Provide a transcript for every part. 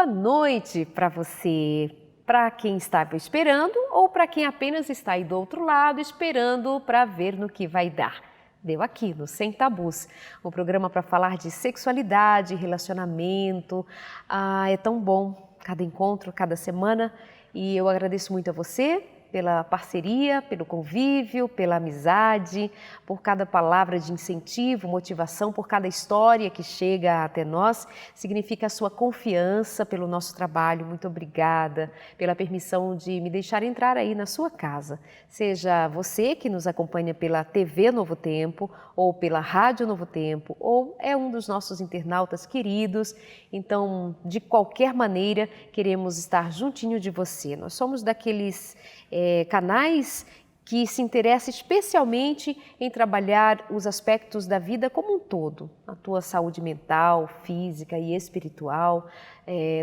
boa noite para você, para quem estava esperando ou para quem apenas está aí do outro lado esperando para ver no que vai dar. Deu aqui no Sem Tabus, um programa para falar de sexualidade, relacionamento. É tão bom cada encontro, cada semana, e eu agradeço muito a você pela parceria, pelo convívio, pela amizade, por cada palavra de incentivo, motivação, por cada história que chega até nós. Significa a sua confiança pelo nosso trabalho. Muito obrigada pela permissão de me deixar entrar aí na sua casa. Seja você que nos acompanha pela TV Novo Tempo, ou pela Rádio Novo Tempo, ou é um dos nossos internautas queridos. Então, de qualquer maneira, queremos estar juntinho de você. Nós somos daqueles canais que se interessam especialmente em trabalhar os aspectos da vida como um todo, a tua saúde mental, física e espiritual.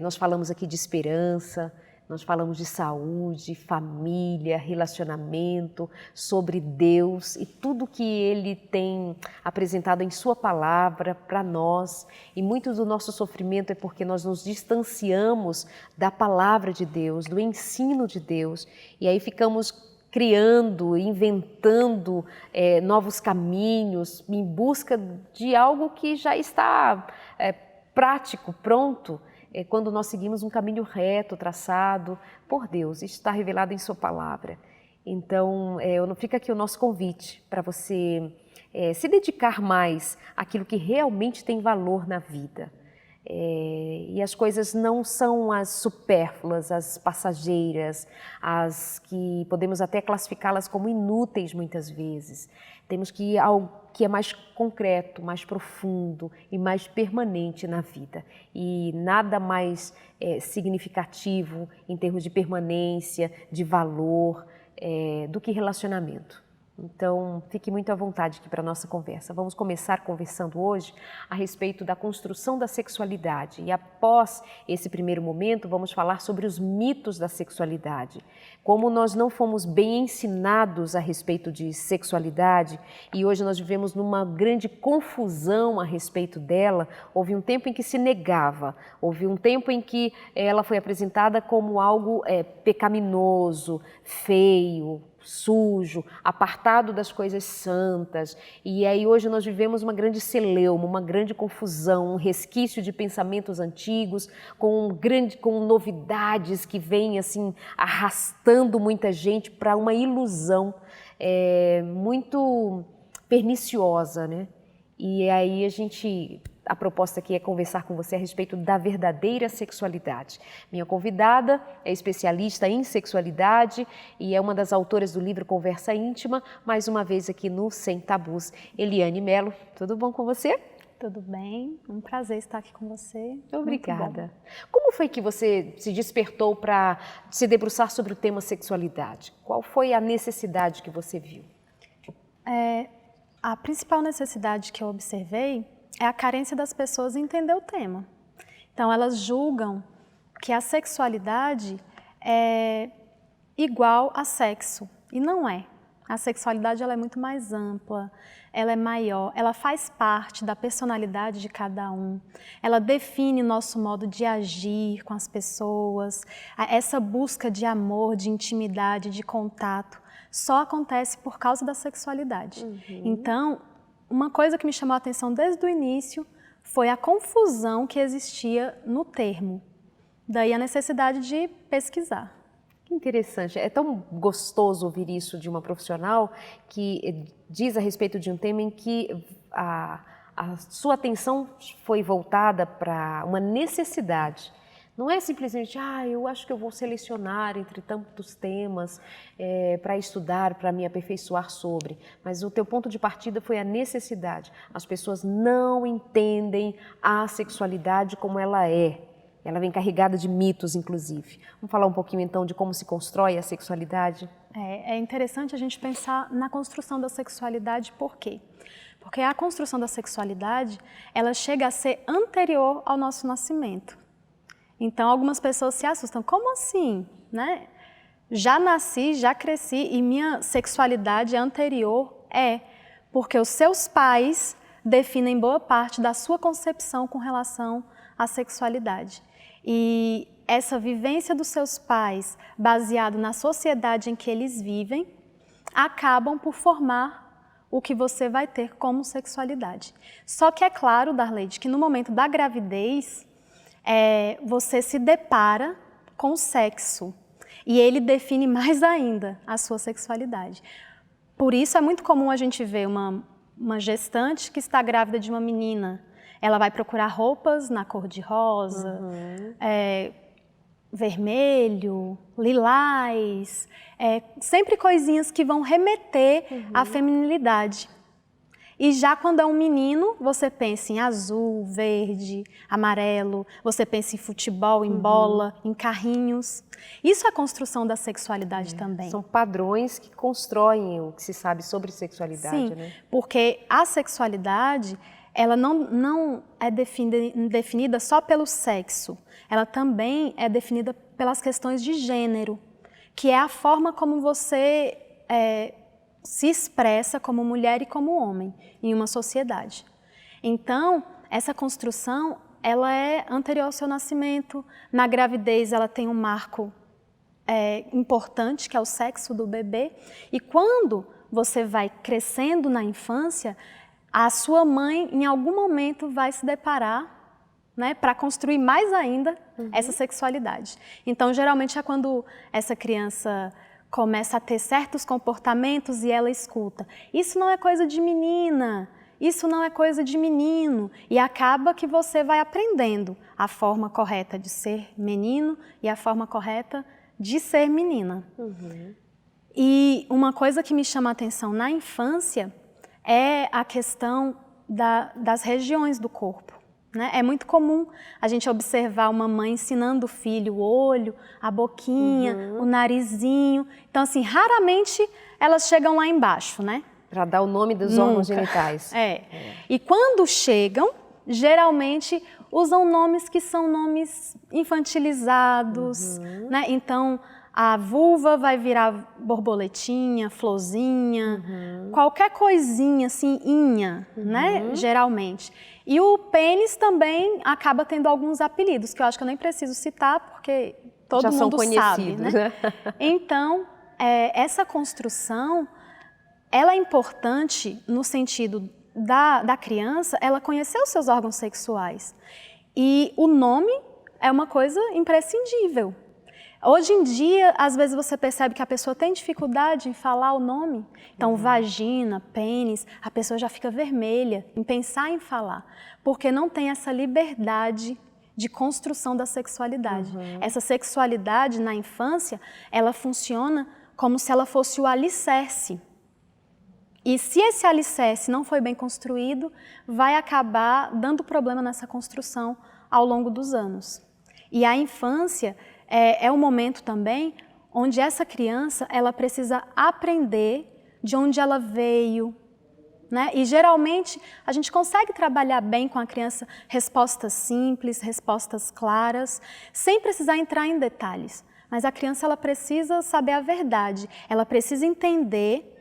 Nós falamos aqui de esperança, nós falamos de saúde, família, relacionamento, sobre Deus e tudo que Ele tem apresentado em Sua palavra para nós. E muito do nosso sofrimento é porque nós nos distanciamos da palavra de Deus, do ensino de Deus, e aí ficamos criando, inventando novos caminhos em busca de algo que já está prático, pronto. Quando nós seguimos um caminho reto, traçado por Deus, isso está revelado em Sua palavra. Então, fica aqui o nosso convite para você se dedicar mais àquilo que realmente tem valor na vida. E as coisas não são as supérfluas, as passageiras, as que podemos até classificá-las como inúteis muitas vezes. Temos que ir ao que é mais concreto, mais profundo e mais permanente na vida. E nada mais significativo em termos de permanência, de valor, do que relacionamento. Então, fique muito à vontade aqui para a nossa conversa. Vamos começar conversando hoje a respeito da construção da sexualidade. E após esse primeiro momento, vamos falar sobre os mitos da sexualidade. Como nós não fomos bem ensinados a respeito de sexualidade e hoje nós vivemos numa grande confusão a respeito dela, houve um tempo em que se negava, houve um tempo em que ela foi apresentada como algo pecaminoso, feio, sujo, apartado das coisas santas. E aí hoje nós vivemos uma grande celeuma, uma grande confusão, um resquício de pensamentos antigos, com novidades que vêm assim arrastando muita gente para uma ilusão muito perniciosa, né? E aí a proposta aqui é conversar com você a respeito da verdadeira sexualidade. Minha convidada é especialista em sexualidade e é uma das autoras do livro Conversa Íntima, mais uma vez aqui no Sem Tabus. Eliane Mello, tudo bom com você? Tudo bem, um prazer estar aqui com você. Obrigada. Como foi que você se despertou para se debruçar sobre o tema sexualidade? Qual foi a necessidade que você viu? A principal necessidade que eu observei é a carência das pessoas em entender o tema. Então, elas julgam que a sexualidade é igual a sexo, e não é. A sexualidade ela é muito mais ampla, ela é maior, ela faz parte da personalidade de cada um, ela define nosso modo de agir com as pessoas, essa busca de amor, de intimidade, de contato, só acontece por causa da sexualidade. Então, uma coisa que me chamou a atenção desde o início foi a confusão que existia no termo. Daí a necessidade de pesquisar. Que interessante. É tão gostoso ouvir isso de uma profissional que diz a respeito de um tema em que a sua atenção foi voltada para uma necessidade. Não é simplesmente, eu acho que eu vou selecionar entre tantos temas para estudar, para me aperfeiçoar sobre. Mas o teu ponto de partida foi a necessidade. As pessoas não entendem a sexualidade como ela é. Ela vem carregada de mitos, inclusive. Vamos falar um pouquinho, então, de como se constrói a sexualidade? É interessante a gente pensar na construção da sexualidade, por quê? Porque a construção da sexualidade, ela chega a ser anterior ao nosso nascimento. Então, algumas pessoas se assustam. Como assim? Né? Já nasci, já cresci e minha sexualidade é anterior? Porque os seus pais definem boa parte da sua concepção com relação à sexualidade. E essa vivência dos seus pais, baseado na sociedade em que eles vivem, acabam por formar o que você vai ter como sexualidade. Só que é claro, Darleide, que no momento da gravidez, você se depara com o sexo e ele define mais ainda a sua sexualidade. Por isso é muito comum a gente ver uma gestante que está grávida de uma menina. Ela vai procurar roupas na cor de rosa, vermelho, lilás, sempre coisinhas que vão remeter à feminilidade. E já quando é um menino, você pensa em azul, verde, amarelo, você pensa em futebol, em bola, em carrinhos. Isso é a construção da sexualidade também. São padrões que constroem o que se sabe sobre sexualidade, Sim, né? Porque a sexualidade, ela não é definida só pelo sexo, ela também é definida pelas questões de gênero, que é a forma como você se expressa como mulher e como homem em uma sociedade. Então, essa construção, ela é anterior ao seu nascimento. Na gravidez, ela tem um marco importante, que é o sexo do bebê. E quando você vai crescendo na infância, a sua mãe, em algum momento, vai se deparar, né, para construir mais ainda essa sexualidade. Então, geralmente é quando essa criança começa a ter certos comportamentos e ela escuta: isso não é coisa de menina, isso não é coisa de menino. E acaba que você vai aprendendo a forma correta de ser menino e a forma correta de ser menina. E uma coisa que me chama a atenção na infância é a questão das regiões do corpo. Né? É muito comum a gente observar uma mãe ensinando o filho o olho, a boquinha, o narizinho. Então, assim, raramente elas chegam lá embaixo, né? Para dar o nome dos órgãos genitais. E quando chegam, geralmente usam nomes que são nomes infantilizados, né? Então, a vulva vai virar borboletinha, florzinha, qualquer coisinha assim, inha, né? Geralmente. E o pênis também acaba tendo alguns apelidos, que eu acho que eu nem preciso citar, porque todo Já mundo são conhecidos, sabe, né? Então, essa construção, ela é importante no sentido da criança, ela conhecer os seus órgãos sexuais. E o nome é uma coisa imprescindível. Hoje em dia, às vezes você percebe que a pessoa tem dificuldade em falar o nome. Então, vagina, pênis, a pessoa já fica vermelha em pensar em falar, porque não tem essa liberdade de construção da sexualidade. Essa sexualidade na infância, ela funciona como se ela fosse o alicerce. E se esse alicerce não foi bem construído, vai acabar dando problema nessa construção ao longo dos anos. E a infância é um momento também onde essa criança ela precisa aprender de onde ela veio, né? E geralmente a gente consegue trabalhar bem com a criança respostas simples, respostas claras, sem precisar entrar em detalhes. Mas a criança ela precisa saber a verdade, ela precisa entender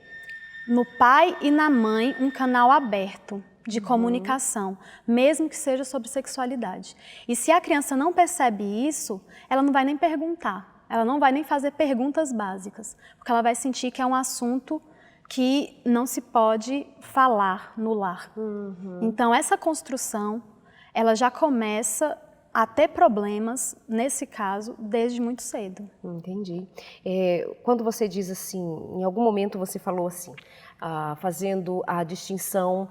no pai e na mãe um canal aberto de comunicação, mesmo que seja sobre sexualidade. E se a criança não percebe isso, ela não vai nem perguntar, ela não vai nem fazer perguntas básicas, porque ela vai sentir que é um assunto que não se pode falar no lar. Então, essa construção, ela já começa a ter problemas, nesse caso, desde muito cedo. Entendi. Quando você diz assim, em algum momento você falou assim, fazendo a distinção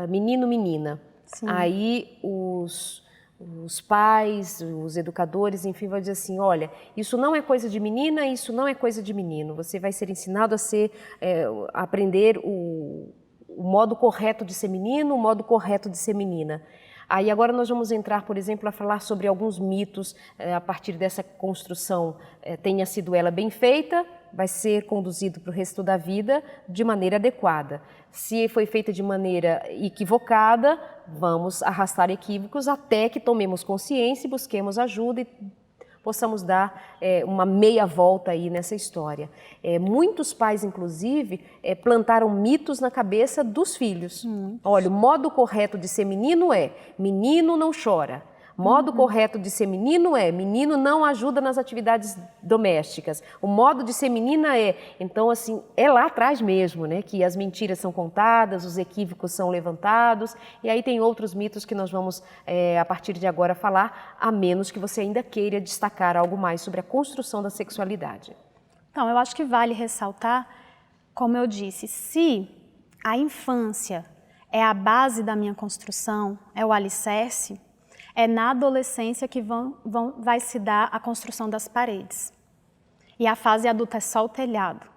menino-menina. Aí os pais, os educadores, enfim, vão dizer assim, olha, isso não é coisa de menina, isso não é coisa de menino. Você vai ser ensinado a aprender o modo correto de ser menino, o modo correto de ser menina. Aí agora nós vamos entrar, por exemplo, a falar sobre alguns mitos a partir dessa construção. Tenha sido ela bem feita, vai ser conduzido para o resto da vida de maneira adequada. Se foi feita de maneira equivocada, vamos arrastar equívocos até que tomemos consciência e busquemos ajuda e possamos dar uma meia volta aí nessa história. Muitos pais, inclusive, plantaram mitos na cabeça dos filhos. Olha, o modo correto de ser menino é: menino não chora. Modo correto de ser menino é, menino não ajuda nas atividades domésticas. O modo de ser menina é, então assim, é lá atrás mesmo, né, que as mentiras são contadas, os equívocos são levantados, e aí tem outros mitos que nós vamos, a partir de agora, falar, a menos que você ainda queira destacar algo mais sobre a construção da sexualidade. Então, eu acho que vale ressaltar, como eu disse, se a infância é a base da minha construção, é o alicerce, é na adolescência que vai se dar a construção das paredes. E a fase adulta é só o telhado,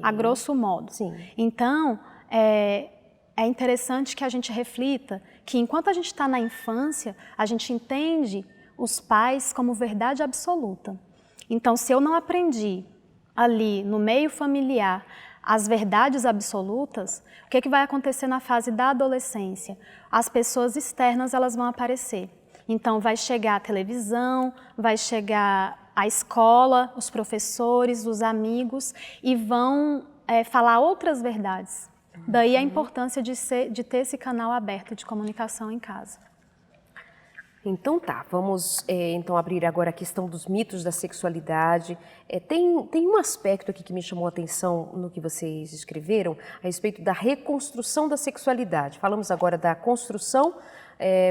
a grosso modo. Sim. Então, é interessante que a gente reflita que enquanto a gente está na infância, a gente entende os pais como verdade absoluta. Então, se eu não aprendi ali no meio familiar as verdades absolutas, o que vai acontecer na fase da adolescência? As pessoas externas elas vão aparecer. Então vai chegar a televisão, vai chegar a escola, os professores, os amigos e vão falar outras verdades. Daí a importância de ter esse canal aberto de comunicação em casa. Então tá, vamos então abrir agora a questão dos mitos da sexualidade. Tem um aspecto aqui que me chamou a atenção no que vocês escreveram a respeito da reconstrução da sexualidade. Falamos agora da construção,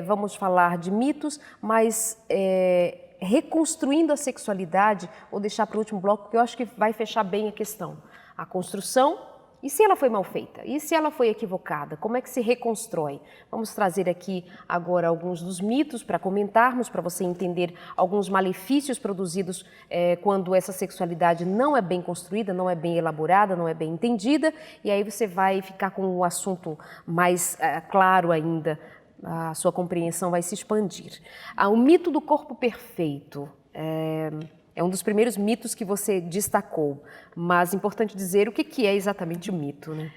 vamos falar de mitos, mas reconstruindo a sexualidade, vou deixar para o último bloco porque eu acho que vai fechar bem a questão. A construção. E se ela foi mal feita? E se ela foi equivocada? Como é que se reconstrói? Vamos trazer aqui agora alguns dos mitos para comentarmos, para você entender alguns malefícios produzidos quando essa sexualidade não é bem construída, não é bem elaborada, não é bem entendida, e aí você vai ficar com o assunto mais claro ainda, a sua compreensão vai se expandir. O mito do corpo perfeito. É um dos primeiros mitos que você destacou, mas é importante dizer o que é exatamente o mito, né?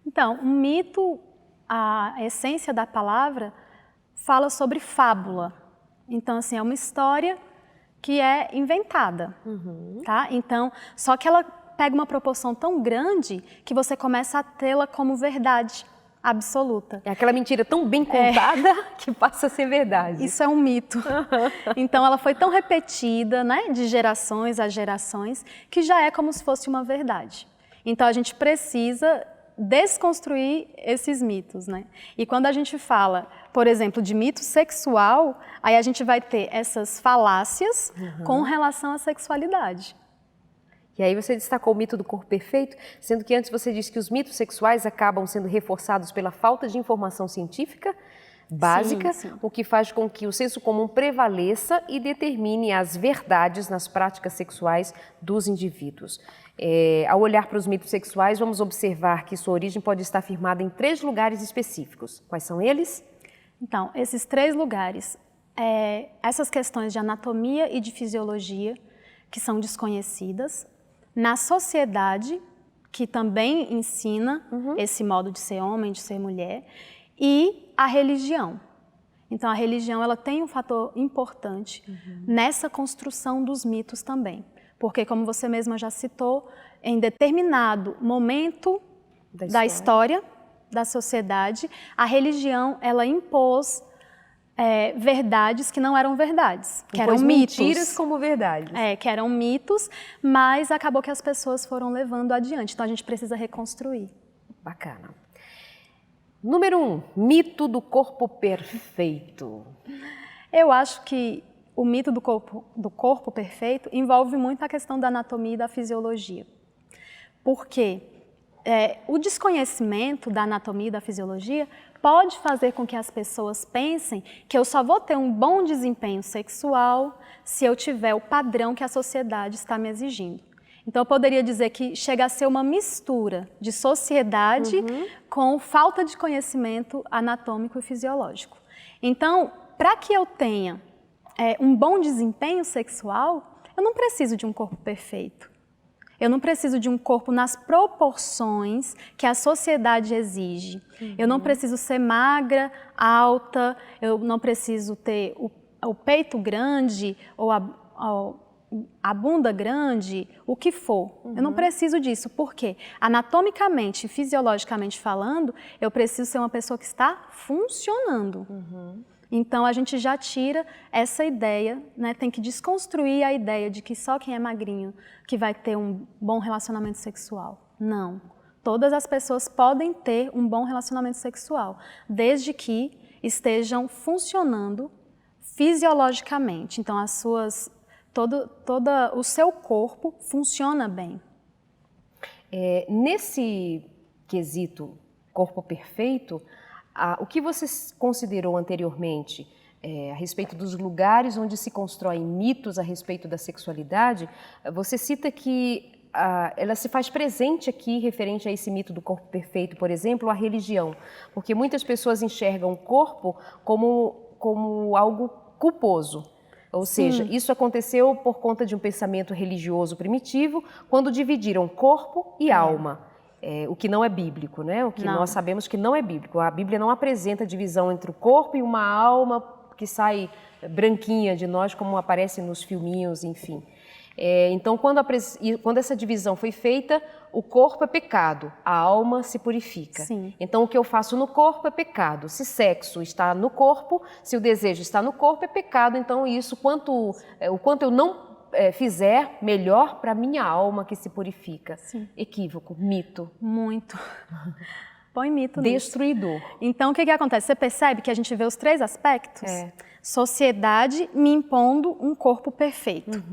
Então, o mito, a essência da palavra, fala sobre fábula. Então, assim, é uma história que é inventada, tá? Então, só que ela pega uma proporção tão grande que você começa a tê-la como verdade absoluta. É aquela mentira tão bem contada que passa a ser verdade. Isso é um mito. Então ela foi tão repetida, né, de gerações a gerações, que já é como se fosse uma verdade. Então a gente precisa desconstruir esses mitos, né? E quando a gente fala, por exemplo, de mito sexual, aí a gente vai ter essas falácias com relação à sexualidade. E aí você destacou o mito do corpo perfeito, sendo que antes você disse que os mitos sexuais acabam sendo reforçados pela falta de informação científica básica, sim. O que faz com que o senso comum prevaleça e determine as verdades nas práticas sexuais dos indivíduos. Ao olhar para os mitos sexuais, vamos observar que sua origem pode estar firmada em 3 lugares específicos. Quais são eles? Então, esses 3 lugares, essas questões de anatomia e de fisiologia, que são desconhecidas, na sociedade, que também ensina esse modo de ser homem, de ser mulher, e a religião. Então, a religião ela tem um fator importante nessa construção dos mitos também. Porque, como você mesma já citou, em determinado momento da história da sociedade, a religião ela impôs verdades que não eram verdades, que eram mitos. Mentiras como verdades. Que eram mitos, mas acabou que as pessoas foram levando adiante. Então a gente precisa reconstruir. Bacana. Número 1, mito do corpo perfeito. Eu acho que o mito do corpo perfeito envolve muito a questão da anatomia e da fisiologia. Porque o desconhecimento da anatomia e da fisiologia pode fazer com que as pessoas pensem que eu só vou ter um bom desempenho sexual se eu tiver o padrão que a sociedade está me exigindo. Então, eu poderia dizer que chega a ser uma mistura de sociedade com falta de conhecimento anatômico e fisiológico. Então, para que eu tenha um bom desempenho sexual, eu não preciso de um corpo perfeito. Eu não preciso de um corpo nas proporções que a sociedade exige. Eu não preciso ser magra, alta, eu não preciso ter o peito grande ou a bunda grande, o que for. Eu não preciso disso. Por quê? Anatomicamente e fisiologicamente falando, eu preciso ser uma pessoa que está funcionando. Então, a gente já tira essa ideia, né? Tem que desconstruir a ideia de que só quem é magrinho que vai ter um bom relacionamento sexual. Não. Todas as pessoas podem ter um bom relacionamento sexual, desde que estejam funcionando fisiologicamente. Então, todo o seu corpo funciona bem. Nesse quesito corpo perfeito, o que você considerou anteriormente a respeito dos lugares onde se constroem mitos a respeito da sexualidade, você cita que ela se faz presente aqui referente a esse mito do corpo perfeito, por exemplo, a religião, porque muitas pessoas enxergam o corpo como algo culposo. Ou seja, isso aconteceu por conta de um pensamento religioso primitivo, quando dividiram corpo e alma. O que não é bíblico, né? O que nós sabemos que não é bíblico. A Bíblia não apresenta divisão entre o corpo e uma alma que sai branquinha de nós, como aparece nos filminhos, enfim. Então, quando essa divisão foi feita, o corpo é pecado, a alma se purifica. Sim. Então, o que eu faço no corpo é pecado. Se sexo está no corpo, se o desejo está no corpo, é pecado. Então, isso, o quanto eu não fizer, melhor para a minha alma que se purifica. Sim. Equívoco, mito. Muito. Põe mito nisso. Destruidor. Então, o que acontece? Você percebe que a gente vê os três aspectos? Sociedade me impondo um corpo perfeito.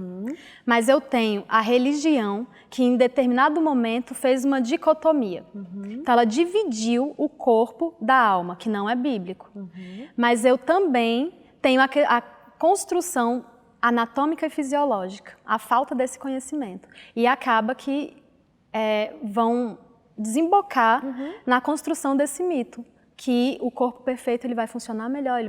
Mas eu tenho a religião que em determinado momento fez uma dicotomia. Então ela dividiu o corpo da alma, que não é bíblico. Mas eu também tenho a construção anatômica e fisiológica, a falta desse conhecimento. E acaba que vão desembocar na construção desse mito, que o corpo perfeito ele vai funcionar melhor,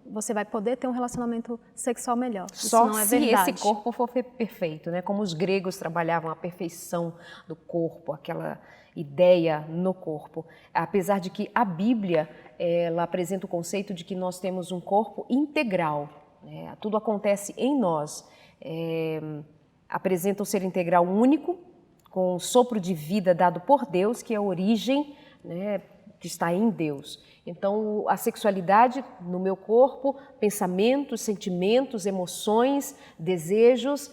você vai poder ter um relacionamento sexual melhor. Só isso não é se verdade. esse corpo for perfeito, né? Como os gregos trabalhavam a perfeição do corpo, aquela ideia no corpo. Apesar de que a Bíblia ela apresenta o conceito de que nós temos um corpo integral, né? Tudo acontece em nós. Apresenta um ser integral único, com um sopro de vida dado por Deus, que é a origem, né, que está em Deus. Então, a sexualidade no meu corpo, pensamentos, sentimentos, emoções, desejos,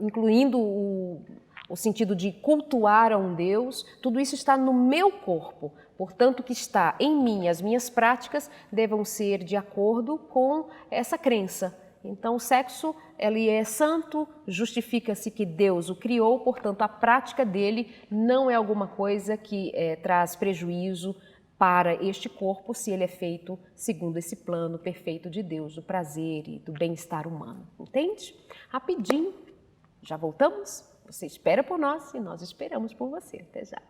incluindo o sentido de cultuar a um Deus, tudo isso está no meu corpo. Portanto, o que está em mim, as minhas práticas, devem ser de acordo com essa crença. Então, o sexo, ele é santo, justifica-se que Deus o criou, portanto, a prática dele não é alguma coisa que traz prejuízo para este corpo, se ele é feito segundo esse plano perfeito de Deus, do prazer e do bem-estar humano. Entende? Rapidinho, já voltamos? Você espera por nós e nós esperamos por você. Até já.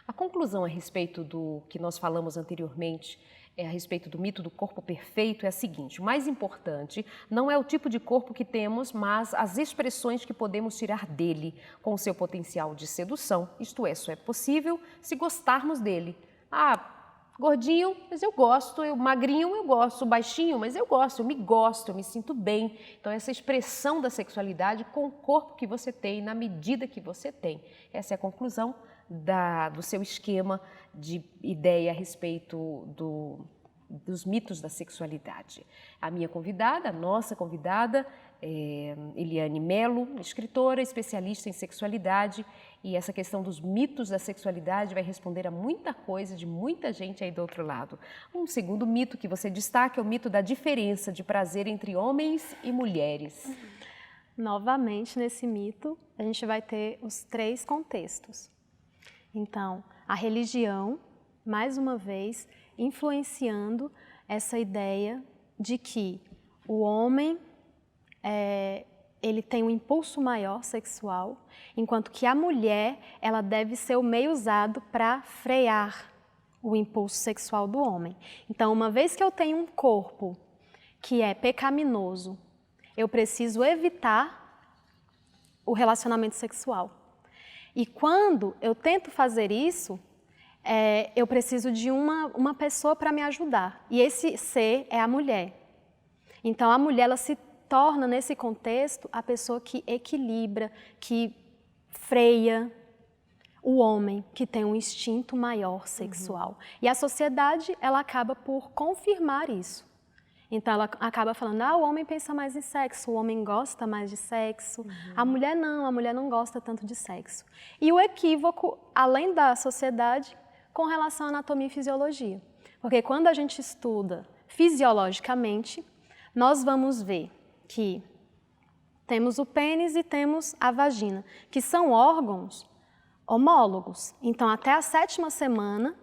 A conclusão a respeito do que nós falamos anteriormente, a respeito do mito do corpo perfeito, é a seguinte: o mais importante não é o tipo de corpo que temos, mas as expressões que podemos tirar dele, com o seu potencial de sedução. Isto é, só é possível se gostarmos dele. Gordinho, mas eu gosto, magrinho eu gosto, baixinho, mas eu gosto, eu me sinto bem. Então, essa expressão da sexualidade com o corpo que você tem, na medida que você tem. Essa é a conclusão do seu esquema de ideia a respeito dos mitos da sexualidade. A minha convidada, a nossa convidada, Eliane Melo, escritora, especialista em sexualidade, e essa questão dos mitos da sexualidade vai responder a muita coisa de muita gente aí do outro lado. Um segundo mito que você destaca é o mito da diferença de prazer entre homens e mulheres. Novamente, nesse mito, a gente vai ter os três contextos. Então, a religião, mais uma vez, influenciando essa ideia de que o homem ele tem um impulso maior sexual, enquanto que a mulher ela deve ser o meio usado para frear o impulso sexual do homem. Então, uma vez que eu tenho um corpo que é pecaminoso, eu preciso evitar o relacionamento sexual. E quando eu tento fazer isso, eu preciso de uma pessoa para me ajudar. E esse ser é a mulher. Então, a mulher ela se torna, nesse contexto, a pessoa que equilibra, que freia o homem que tem um instinto maior sexual. E a sociedade, ela acaba por confirmar isso. Então, ela acaba falando, o homem pensa mais em sexo, o homem gosta mais de sexo, a mulher não gosta tanto de sexo. E o equívoco, além da sociedade, com relação à anatomia e fisiologia. Porque quando a gente estuda fisiologicamente, nós vamos ver que temos o pênis e temos a vagina, que são órgãos homólogos. Então, até a 7ª semana,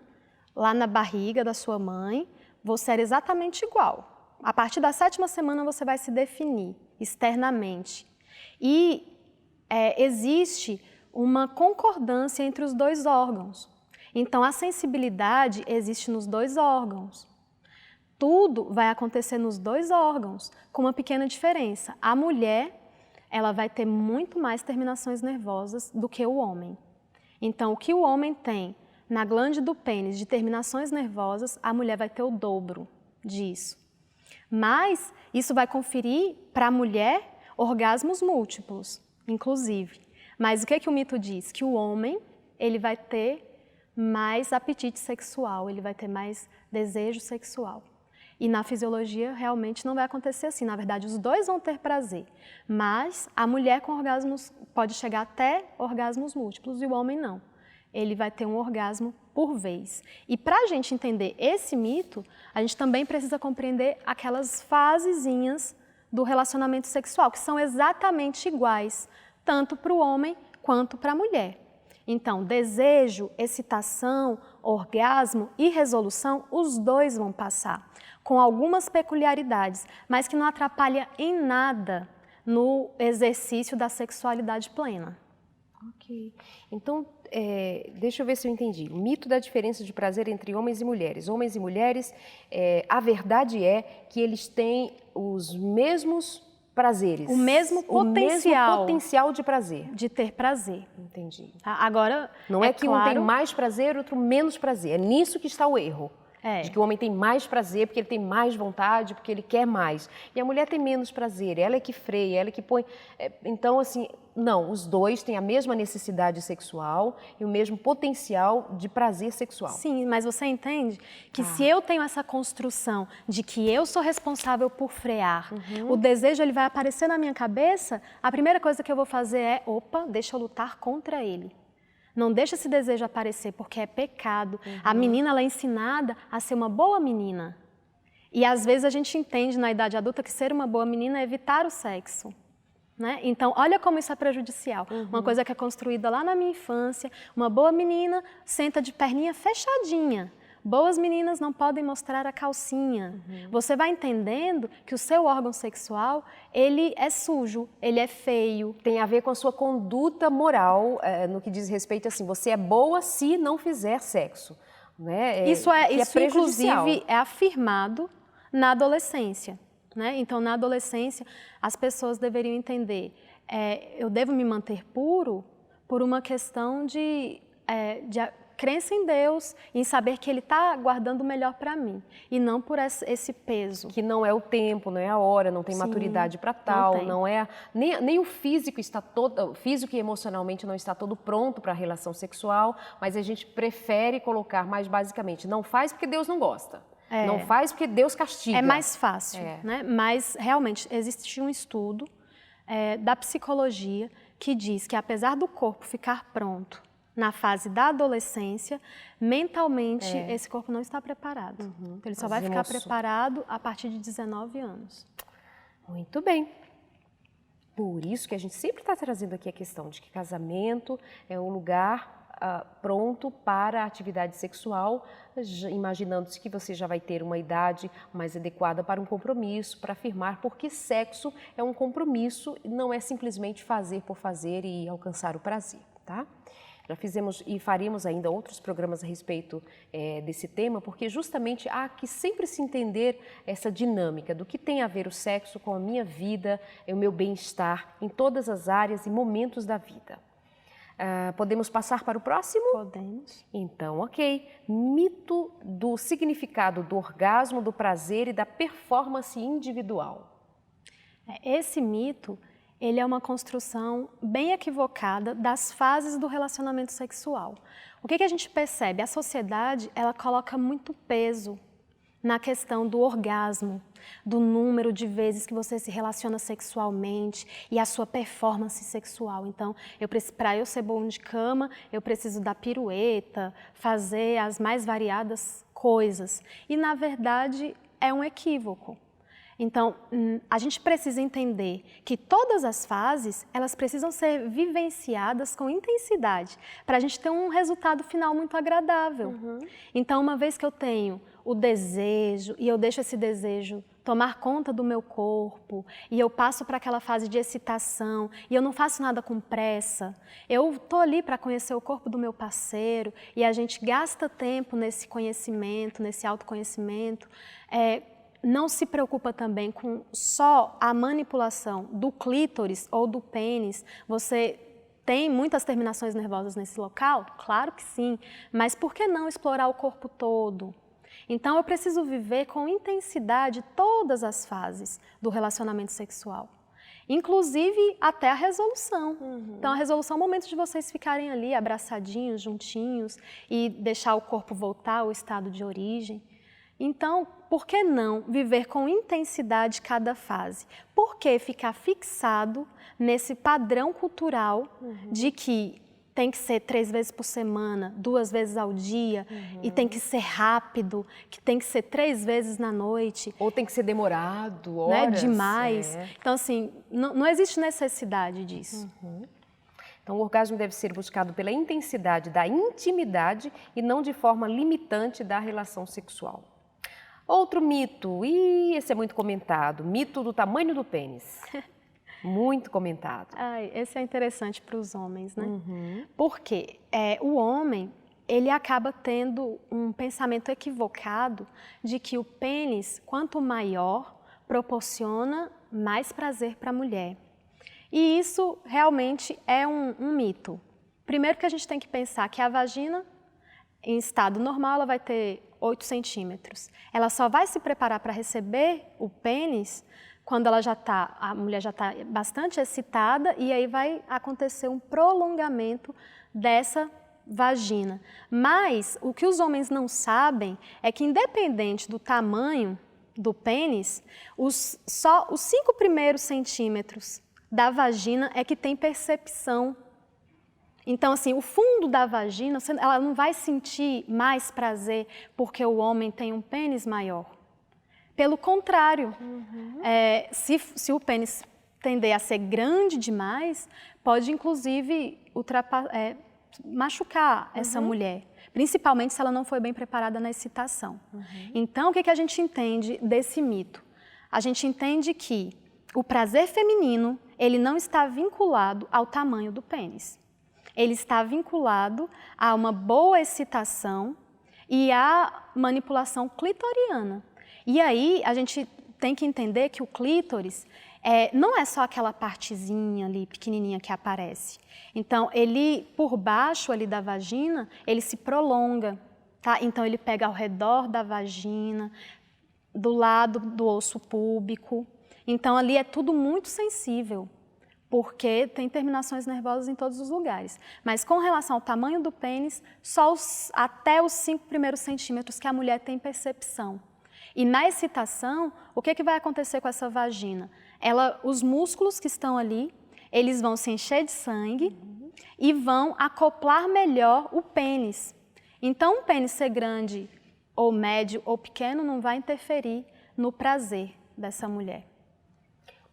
lá na barriga da sua mãe, você era exatamente igual. A partir da 7ª semana, você vai se definir externamente. E existe uma concordância entre os dois órgãos. Então, a sensibilidade existe nos dois órgãos. Tudo vai acontecer nos dois órgãos, com uma pequena diferença. A mulher, ela vai ter muito mais terminações nervosas do que o homem. Então, o que o homem tem na glândula do pênis de terminações nervosas, a mulher vai ter o dobro disso. Mas isso vai conferir para a mulher orgasmos múltiplos, inclusive. Mas o que o mito diz? Que o homem, ele vai ter mais apetite sexual, ele vai ter mais desejo sexual. E na fisiologia realmente não vai acontecer assim. Na verdade, os dois vão ter prazer. Mas a mulher com orgasmos pode chegar até orgasmos múltiplos e o homem não. Ele vai ter um orgasmo por vez. E para a gente entender esse mito, a gente também precisa compreender aquelas fasezinhas do relacionamento sexual, que são exatamente iguais, tanto para o homem quanto para a mulher. Então, desejo, excitação, orgasmo e resolução, os dois vão passar, com algumas peculiaridades, mas que não atrapalha em nada no exercício da sexualidade plena. Ok. Então, deixa eu ver se eu entendi. O mito da diferença de prazer entre homens e mulheres. Homens e mulheres, a verdade é que eles têm os mesmos prazeres. O mesmo potencial de prazer. De ter prazer. Entendi. Tá? Agora, não é que um tem mais prazer, outro menos prazer. É nisso que está o erro. De que o homem tem mais prazer porque ele tem mais vontade, porque ele quer mais. E a mulher tem menos prazer, ela é que freia, ela é que põe... Então, assim, não, os dois têm a mesma necessidade sexual e o mesmo potencial de prazer sexual. Sim, mas você entende que se eu tenho essa construção de que eu sou responsável por frear, o desejo ele vai aparecer na minha cabeça, a primeira coisa que eu vou fazer é, deixa eu lutar contra ele. Não deixa esse desejo aparecer, porque é pecado. A menina ela é ensinada a ser uma boa menina. E às vezes a gente entende na idade adulta que ser uma boa menina é evitar o sexo. Né? Então, olha como isso é prejudicial. Uma coisa que é construída lá na minha infância, uma boa menina senta de perninha fechadinha. Boas meninas não podem mostrar a calcinha. Você vai entendendo que o seu órgão sexual, ele é sujo, ele é feio. Tem a ver com a sua conduta moral, no que diz respeito assim, você é boa se não fizer sexo. Né? Isso inclusive, é afirmado na adolescência. Né? Então, na adolescência, as pessoas deveriam entender, eu devo me manter puro por uma questão de crença em Deus, em saber que Ele está guardando o melhor para mim, e não por esse peso. Que não é o tempo, não é a hora, não tem maturidade para tal, não é nem o físico está todo, físico e emocionalmente não está todo pronto para a relação sexual, mas a gente prefere colocar mais basicamente, não faz porque Deus não gosta. Não faz porque Deus castiga. É mais fácil, né? Mas realmente existe um estudo da psicologia que diz que apesar do corpo ficar pronto na fase da adolescência, mentalmente esse corpo não está preparado. Então, ele só vai ficar preparado a partir de 19 anos. Muito bem. Por isso que a gente sempre está trazendo aqui a questão de que casamento é um lugar pronto para a atividade sexual, imaginando-se que você já vai ter uma idade mais adequada para um compromisso, para afirmar, porque sexo é um compromisso, não é simplesmente fazer por fazer e alcançar o prazer, tá? Já fizemos e faremos ainda outros programas a respeito desse tema, porque justamente há que sempre se entender essa dinâmica do que tem a ver o sexo com a minha vida, o meu bem-estar em todas as áreas e momentos da vida. Podemos passar para o próximo? Podemos. Então, ok. Mito do significado do orgasmo, do prazer e da performance individual. Esse mito, ele é uma construção bem equivocada das fases do relacionamento sexual. O que a gente percebe? A sociedade, ela coloca muito peso na questão do orgasmo, do número de vezes que você se relaciona sexualmente e a sua performance sexual. Então, para eu ser bom de cama, eu preciso dar pirueta, fazer as mais variadas coisas. E, na verdade, é um equívoco. Então, a gente precisa entender que todas as fases, elas precisam ser vivenciadas com intensidade, para a gente ter um resultado final muito agradável. Então, uma vez que eu tenho o desejo, e eu deixo esse desejo tomar conta do meu corpo, e eu passo para aquela fase de excitação, e eu não faço nada com pressa, eu estou ali para conhecer o corpo do meu parceiro, e a gente gasta tempo nesse conhecimento, nesse autoconhecimento, não se preocupa também com só a manipulação do clítoris ou do pênis. Você tem muitas terminações nervosas nesse local? Claro que sim, mas por que não explorar o corpo todo? Então eu preciso viver com intensidade todas as fases do relacionamento sexual, inclusive até a resolução. Então a resolução é o momento de vocês ficarem ali abraçadinhos, juntinhos e deixar o corpo voltar ao estado de origem. Então, por que não viver com intensidade cada fase? Por que ficar fixado nesse padrão cultural de que tem que ser 3 vezes por semana, 2 vezes ao dia, e tem que ser rápido, que tem que ser 3 vezes na noite. Ou tem que ser demorado, horas. Né? Demais. Então, assim, não existe necessidade disso. Então, o orgasmo deve ser buscado pela intensidade da intimidade e não de forma limitante da relação sexual. Outro mito, e esse é muito comentado, mito do tamanho do pênis. Muito comentado. Esse é interessante para os homens, né? Porque o homem, ele acaba tendo um pensamento equivocado de que o pênis, quanto maior, proporciona mais prazer para a mulher. E isso realmente é um mito. Primeiro que a gente tem que pensar que a vagina, em estado normal, ela vai ter 8 centímetros. Ela só vai se preparar para receber o pênis quando a mulher já está bastante excitada, e aí vai acontecer um prolongamento dessa vagina. Mas o que os homens não sabem é que, independente do tamanho do pênis, os 5 primeiros centímetros da vagina é que tem percepção. Então, assim, o fundo da vagina, ela não vai sentir mais prazer porque o homem tem um pênis maior. Pelo contrário, se o pênis tender a ser grande demais, pode, inclusive, machucar essa mulher, principalmente se ela não foi bem preparada na excitação. Então, o que a gente entende desse mito? A gente entende que o prazer feminino, ele não está vinculado ao tamanho do pênis. Ele está vinculado a uma boa excitação e à manipulação clitoriana. E aí a gente tem que entender que o clítoris não é só aquela partezinha ali pequenininha que aparece. Então, ele, por baixo ali da vagina, ele se prolonga, tá? Então, ele pega ao redor da vagina, do lado do osso púbico. Então, ali é tudo muito sensível, porque tem terminações nervosas em todos os lugares. Mas com relação ao tamanho do pênis, só até os 5 primeiros centímetros que a mulher tem percepção. E na excitação, o que vai acontecer com essa vagina? Os músculos que estão ali, eles vão se encher de sangue e vão acoplar melhor o pênis. Então, um pênis ser grande ou médio ou pequeno não vai interferir no prazer dessa mulher.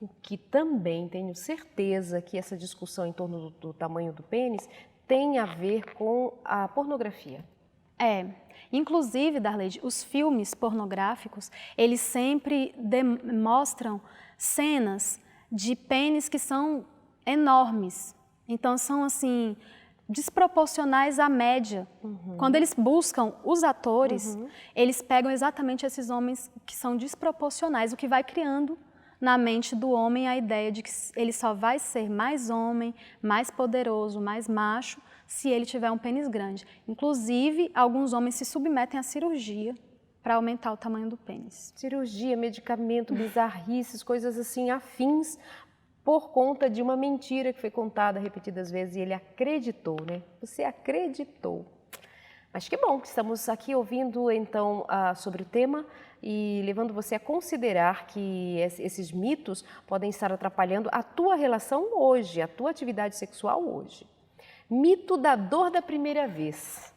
O que também tenho certeza que essa discussão em torno do tamanho do pênis tem a ver com a pornografia. Inclusive, Darleide, os filmes pornográficos, eles sempre mostram cenas de pênis que são enormes. Então, são assim, desproporcionais à média. Quando eles buscam os atores, eles pegam exatamente esses homens que são desproporcionais, o que vai criando na mente do homem a ideia de que ele só vai ser mais homem, mais poderoso, mais macho, se ele tiver um pênis grande. Inclusive, alguns homens se submetem à cirurgia para aumentar o tamanho do pênis. Cirurgia, medicamento, bizarrices, coisas assim afins, por conta de uma mentira que foi contada repetidas vezes e ele acreditou, né? Você acreditou. Mas que bom que estamos aqui ouvindo então sobre o tema e levando você a considerar que esses mitos podem estar atrapalhando a tua relação hoje, a tua atividade sexual hoje. Mito da dor da primeira vez.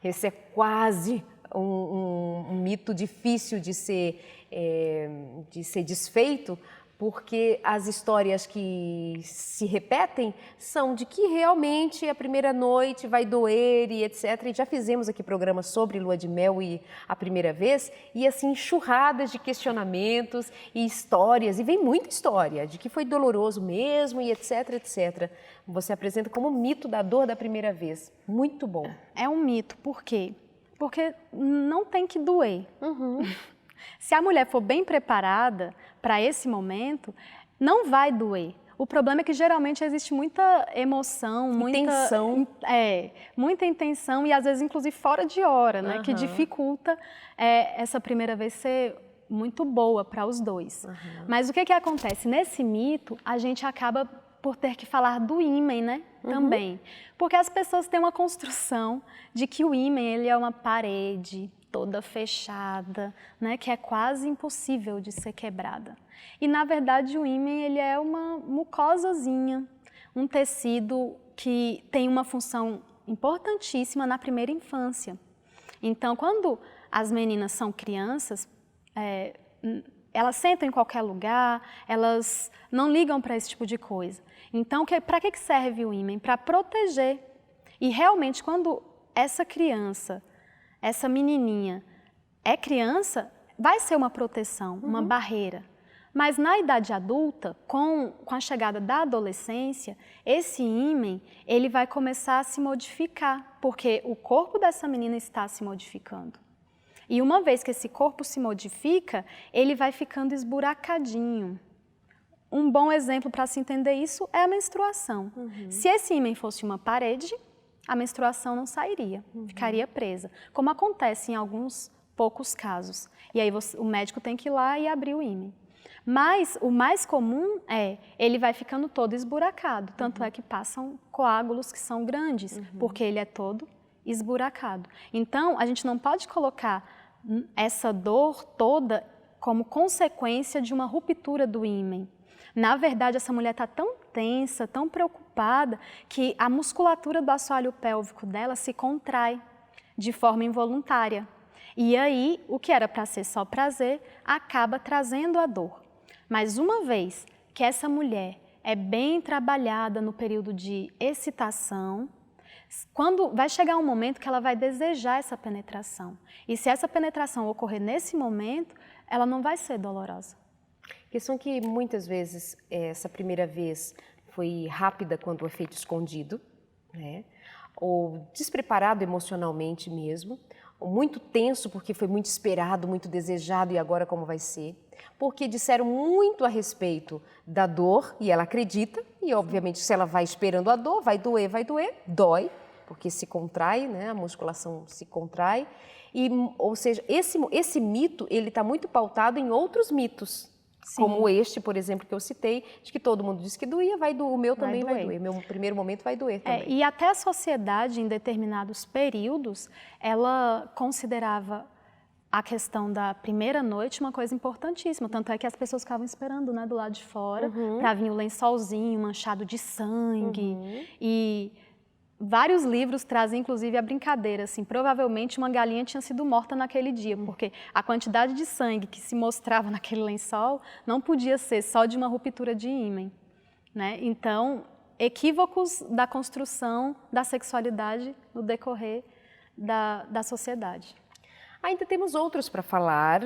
Esse é quase um mito difícil de ser desfeito, porque as histórias que se repetem são de que realmente a primeira noite vai doer e etc. E já fizemos aqui programas sobre lua de mel e a primeira vez, e assim, enxurradas de questionamentos e histórias, e vem muita história de que foi doloroso mesmo e etc, etc. Você apresenta como mito da dor da primeira vez. Muito bom. É um mito, por quê? Porque não tem que doer. Uhum. Se a mulher for bem preparada para esse momento, não vai doer. O problema é que geralmente existe muita emoção, muita intenção e às vezes inclusive fora de hora, né? Que dificulta essa primeira vez ser muito boa para os dois. Mas o que acontece? Nesse mito, a gente acaba por ter que falar do ímen, né? Também. Porque as pessoas têm uma construção de que o ímen ele é uma parede toda fechada, né, que é quase impossível de ser quebrada. E na verdade o ímen ele é uma mucosazinha, um tecido que tem uma função importantíssima na primeira infância. Então, quando as meninas são crianças, elas sentam em qualquer lugar, elas não ligam para esse tipo de coisa. Então, para que serve o ímen? Para proteger. E realmente, quando essa criança, essa menininha é criança, vai ser uma proteção, uma barreira. Mas na idade adulta, com a chegada da adolescência, esse ímen ele vai começar a se modificar, porque o corpo dessa menina está se modificando. E uma vez que esse corpo se modifica, ele vai ficando esburacadinho. Um bom exemplo para se entender isso é a menstruação. Se esse ímen fosse uma parede, a menstruação não sairia, ficaria presa, como acontece em alguns poucos casos. E aí o médico tem que ir lá e abrir o ímen. Mas o mais comum ele vai ficando todo esburacado, tanto é que passam coágulos que são grandes, porque ele é todo esburacado. Então, a gente não pode colocar essa dor toda como consequência de uma ruptura do ímen. Na verdade, essa mulher está tão tensa, tão preocupada, que a musculatura do assoalho pélvico dela se contrai de forma involuntária. E aí, o que era para ser só prazer, acaba trazendo a dor. Mas uma vez que essa mulher é bem trabalhada no período de excitação, quando vai chegar um momento que ela vai desejar essa penetração. E se essa penetração ocorrer nesse momento, ela não vai ser dolorosa. A questão é que muitas vezes essa primeira vez foi rápida quando é feito escondido, né? Ou despreparado emocionalmente mesmo, ou muito tenso porque foi muito esperado, muito desejado e agora como vai ser. Porque disseram muito a respeito da dor e ela acredita e obviamente se ela vai esperando a dor, vai doer, dói, porque se contrai, né? A musculação se contrai. E, ou seja, esse mito ele está muito pautado em outros mitos. Sim. Como este, por exemplo, que eu citei, de que todo mundo diz que doía, o meu também vai doer. Meu primeiro momento vai doer também. E até a sociedade, em determinados períodos, ela considerava a questão da primeira noite uma coisa importantíssima. Tanto é que as pessoas ficavam esperando, né, do lado de fora, para vir o lençolzinho manchado de sangue. E vários livros trazem, inclusive, a brincadeira, assim, provavelmente uma galinha tinha sido morta naquele dia, porque a quantidade de sangue que se mostrava naquele lençol não podia ser só de uma ruptura de ímen, né? Então, equívocos da construção da sexualidade no decorrer da sociedade. Ainda temos outros para falar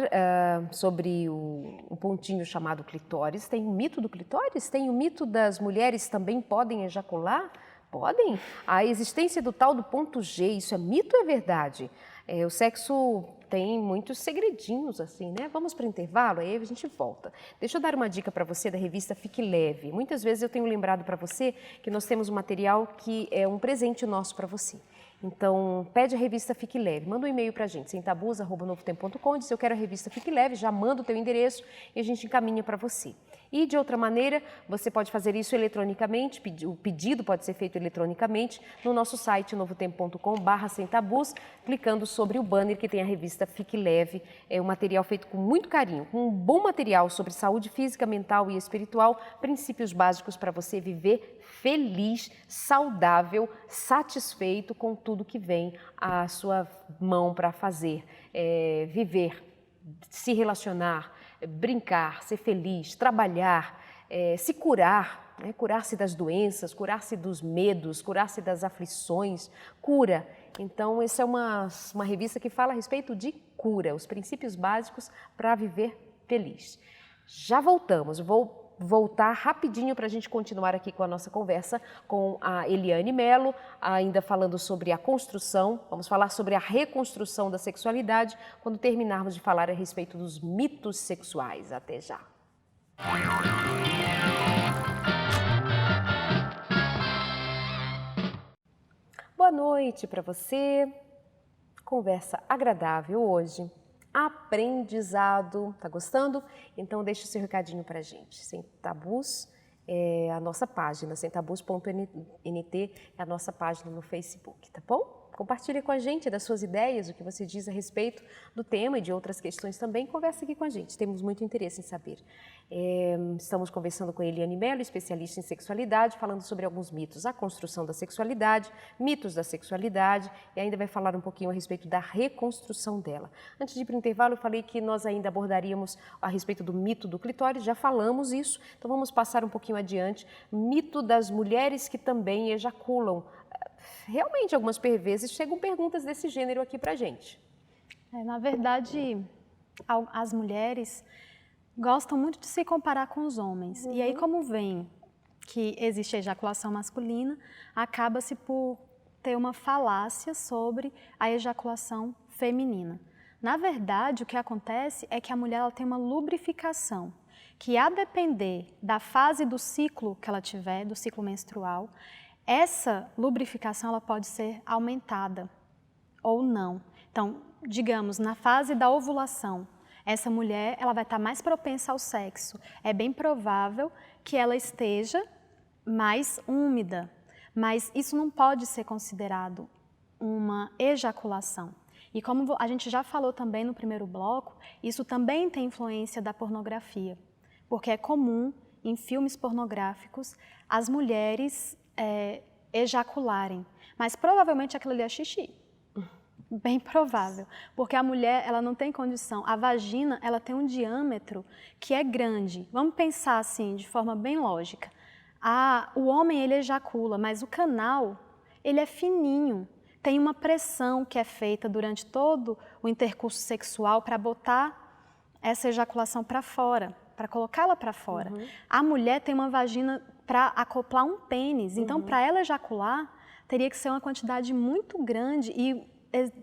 sobre o pontinho chamado clitóris. Tem o mito do clitóris? Tem o mito das mulheres também podem ejacular? Podem? A existência do tal do ponto G, isso é mito ou é verdade? O sexo tem muitos segredinhos, assim, né? Vamos para o intervalo, aí a gente volta. Deixa eu dar uma dica para você da revista Fique Leve. Muitas vezes eu tenho lembrado para você que nós temos um material que é um presente nosso para você. Então, pede a revista Fique Leve, manda um e-mail para a gente, semtabus@novotempo.com, diz eu quero a revista Fique Leve, já manda o teu endereço e a gente encaminha para você. E de outra maneira, você pode fazer isso eletronicamente, o pedido pode ser feito eletronicamente no nosso site novotempo.com/semtabus, clicando sobre o banner que tem a revista Fique Leve. É um material feito com muito carinho, um bom material sobre saúde física, mental e espiritual, princípios básicos para você viver feliz, saudável, satisfeito com tudo que vem à sua mão para fazer, viver, se relacionar, brincar, ser feliz, trabalhar, se curar, né? Curar-se das doenças, curar-se dos medos, curar-se das aflições, cura. Então, essa é uma revista que fala a respeito de cura, os princípios básicos para viver feliz. Já voltamos, vou voltar rapidinho para a gente continuar aqui com a nossa conversa com a Eliane Mello, ainda falando sobre a construção, vamos falar sobre a reconstrução da sexualidade, quando terminarmos de falar a respeito dos mitos sexuais. Até já! Boa noite para você, conversa agradável hoje. Aprendizado, tá gostando? Então deixa o seu recadinho pra gente. Sem Tabus é a nossa página, semtabus.nt é a nossa página no Facebook, tá bom? Compartilhe com a gente das suas ideias, o que você diz a respeito do tema e de outras questões também. Converse aqui com a gente, temos muito interesse em saber. Estamos conversando com a Eliane Mello, especialista em sexualidade, falando sobre alguns mitos, a construção da sexualidade, mitos da sexualidade, e ainda vai falar um pouquinho a respeito da reconstrução dela. Antes de ir para o intervalo, eu falei que nós ainda abordaríamos a respeito do mito do clitóris, já falamos isso, então vamos passar um pouquinho adiante. Mito das mulheres que também ejaculam. Realmente, algumas vezes chegam perguntas desse gênero aqui pra gente. Na verdade, as mulheres gostam muito de se comparar com os homens. E aí, como vem que existe a ejaculação masculina, acaba-se por ter uma falácia sobre a ejaculação feminina. Na verdade, o que acontece é que a mulher ela tem uma lubrificação, que a depender da fase do ciclo que ela tiver, do ciclo menstrual, essa lubrificação ela pode ser aumentada ou não. Então, digamos, na fase da ovulação, essa mulher ela vai estar mais propensa ao sexo. É bem provável que ela esteja mais úmida, mas isso não pode ser considerado uma ejaculação. E como a gente já falou também no primeiro bloco, isso também tem influência da pornografia, porque é comum em filmes pornográficos as mulheres ejacularem, mas provavelmente aquilo ali é xixi, bem provável, porque a mulher ela não tem condição, a vagina ela tem um diâmetro que é grande, vamos pensar assim de forma bem lógica, o homem ele ejacula, mas o canal ele é fininho, tem uma pressão que é feita durante todo o intercurso sexual para botar essa ejaculação para fora, para colocá-la para fora. A mulher tem uma vagina para acoplar um pênis, então para ela ejacular teria que ser uma quantidade muito grande e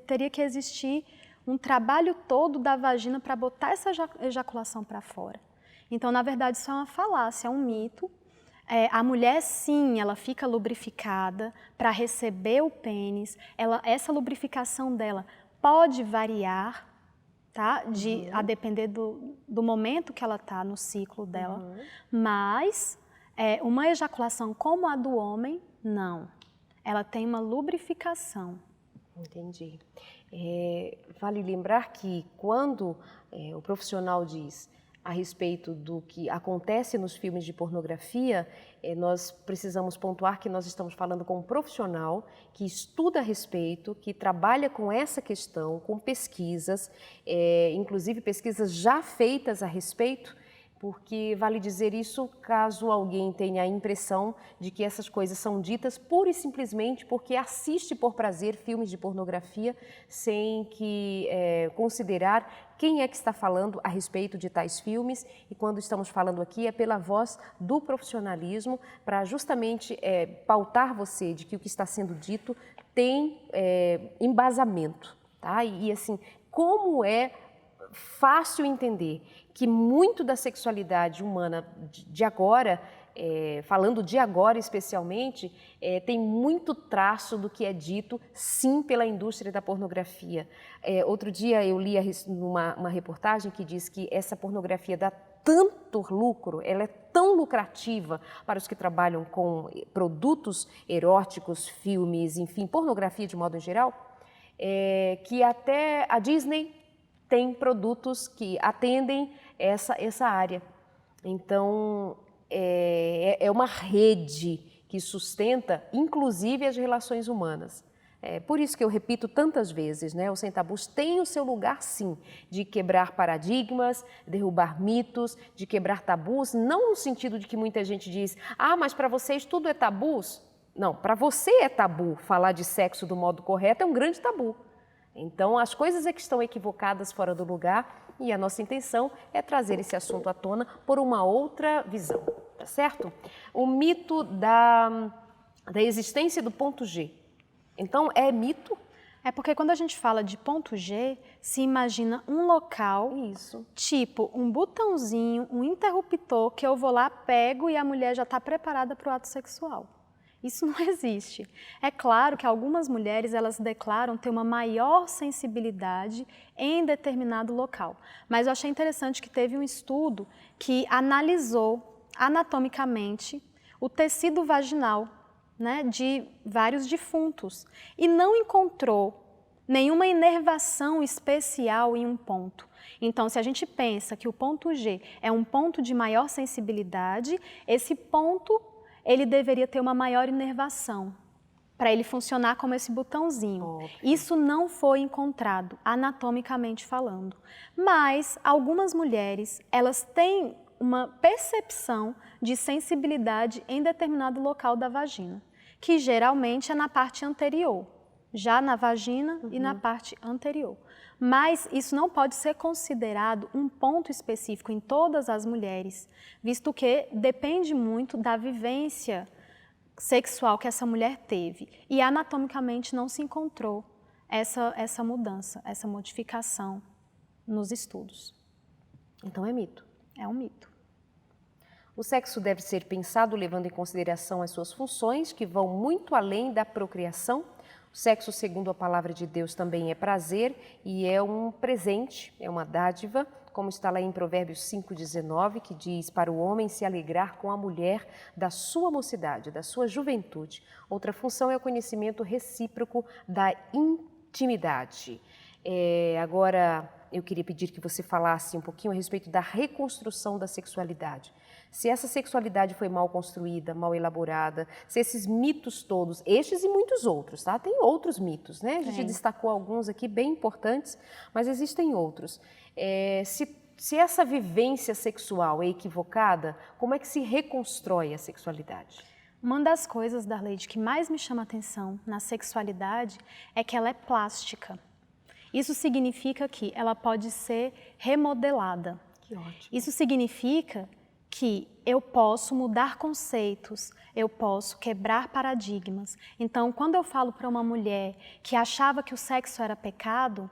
teria que existir um trabalho todo da vagina para botar essa ejaculação para fora. Então, na verdade, isso é uma falácia, é um mito. A mulher, sim, ela fica lubrificada para receber o pênis, essa lubrificação dela pode variar, tá? A depender do momento que ela está no ciclo dela, mas uma ejaculação como a do homem, não. Ela tem uma lubrificação. Entendi. Vale lembrar que quando o profissional diz a respeito do que acontece nos filmes de pornografia, nós precisamos pontuar que nós estamos falando com um profissional que estuda a respeito, que trabalha com essa questão, com pesquisas, inclusive pesquisas já feitas a respeito, porque vale dizer isso caso alguém tenha a impressão de que essas coisas são ditas pura e simplesmente porque assiste por prazer filmes de pornografia sem que considerar quem é que está falando a respeito de tais filmes, e quando estamos falando aqui é pela voz do profissionalismo para justamente pautar você de que o que está sendo dito tem embasamento. tá? E assim, como é fácil entender que muito da sexualidade humana de agora, falando de agora especialmente, tem muito traço do que é dito, sim, pela indústria da pornografia. Outro dia eu li uma reportagem que diz que essa pornografia dá tanto lucro, ela é tão lucrativa para os que trabalham com produtos eróticos, filmes, enfim, pornografia de modo geral, que até a Disney tem produtos que atendem essa área. Então, é uma rede que sustenta, inclusive, as relações humanas. Por isso que eu repito tantas vezes, né? O Sem Tabus tem o seu lugar, sim, de quebrar paradigmas, derrubar mitos, de quebrar tabus, não no sentido de que muita gente diz, mas para vocês tudo é tabus. Não, para você é tabu falar de sexo do modo correto, é um grande tabu. Então, as coisas que estão equivocadas, fora do lugar, e a nossa intenção é trazer esse assunto à tona por uma outra visão, tá certo? O mito da existência do ponto G. Então, é mito? É porque quando a gente fala de ponto G, se imagina um local, tipo um botãozinho, um interruptor, que eu vou lá, pego e a mulher já está preparada para o ato sexual. Isso não existe. É claro que algumas mulheres, elas declaram ter uma maior sensibilidade em determinado local. Mas eu achei interessante que teve um estudo que analisou anatomicamente o tecido vaginal, né, de vários defuntos e não encontrou nenhuma inervação especial em um ponto. Então, se a gente pensa que o ponto G é um ponto de maior sensibilidade, esse ponto ele deveria ter uma maior inervação para ele funcionar como esse botãozinho. Óbvio. Isso não foi encontrado, anatomicamente falando. Mas algumas mulheres, elas têm uma percepção de sensibilidade em determinado local da vagina, que geralmente é na parte anterior, já na vagina e na parte anterior. Mas isso não pode ser considerado um ponto específico em todas as mulheres, visto que depende muito da vivência sexual que essa mulher teve. E anatomicamente não se encontrou essa mudança, essa modificação nos estudos. Então é mito. É um mito. O sexo deve ser pensado levando em consideração as suas funções, que vão muito além da procriação. O sexo, segundo a palavra de Deus, também é prazer e é um presente, é uma dádiva, como está lá em Provérbios 5,19, que diz para o homem se alegrar com a mulher da sua mocidade, da sua juventude. Outra função é o conhecimento recíproco da intimidade. Agora, eu queria pedir que você falasse um pouquinho a respeito da reconstrução da sexualidade. Se essa sexualidade foi mal construída, mal elaborada, se esses mitos todos, estes e muitos outros, tá? Tem outros mitos, né? A gente destacou alguns aqui bem importantes, mas existem outros. Se essa vivência sexual é equivocada, como é que se reconstrói a sexualidade? Uma das coisas, Darleide, que mais me chama a atenção na sexualidade é que ela é plástica. Isso significa que ela pode ser remodelada. Que ótimo. Isso significa que eu posso mudar conceitos, eu posso quebrar paradigmas. Então, quando eu falo para uma mulher que achava que o sexo era pecado,